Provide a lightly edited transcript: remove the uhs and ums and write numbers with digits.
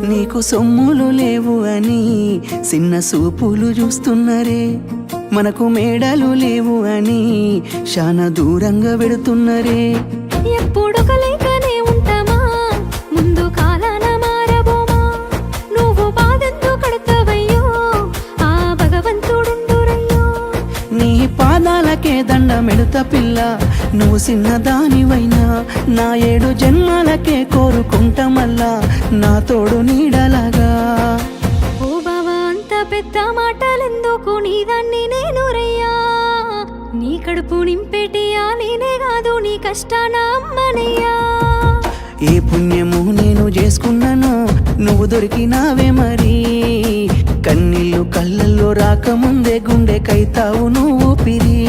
నీకు సొమ్ములు లేవు అని చిన్న సూపులు చూస్తున్నరే, మనకు మేడలు లేవు అని శానా దూరంగా వెడుతున్నరే. ఎప్పుడు కలైకనే ఉంటామా, ముందు కాలాన మారబోమా. నువ్వు బాధంతో కడతావయ్యో, ఆ భగవంతుడుండురయ్యో. నీ పాదాలకే దండమెడుత పిల్ల, నువ్వు చిన్నదానివైనా నా 7 జన్మాలకే కోరుకుంటా మల్లా నా తోడు నీడలాగా. ఓ బావా అంత పెద్ద మాటలెందుకు, నీదాన్ని నేను రయ్యా. నీ కడుపు నింపేటియా నేనే కాదు, నీ కష్టాన అమ్మనయ్యా. ఏ పుణ్యము నేను చేసుకున్నానో నువ్వు దొరికినావే మరి. కన్నీళ్ళు కళ్ళల్లో రాకముందే గుండె కైతావు నువ్వు పిరి.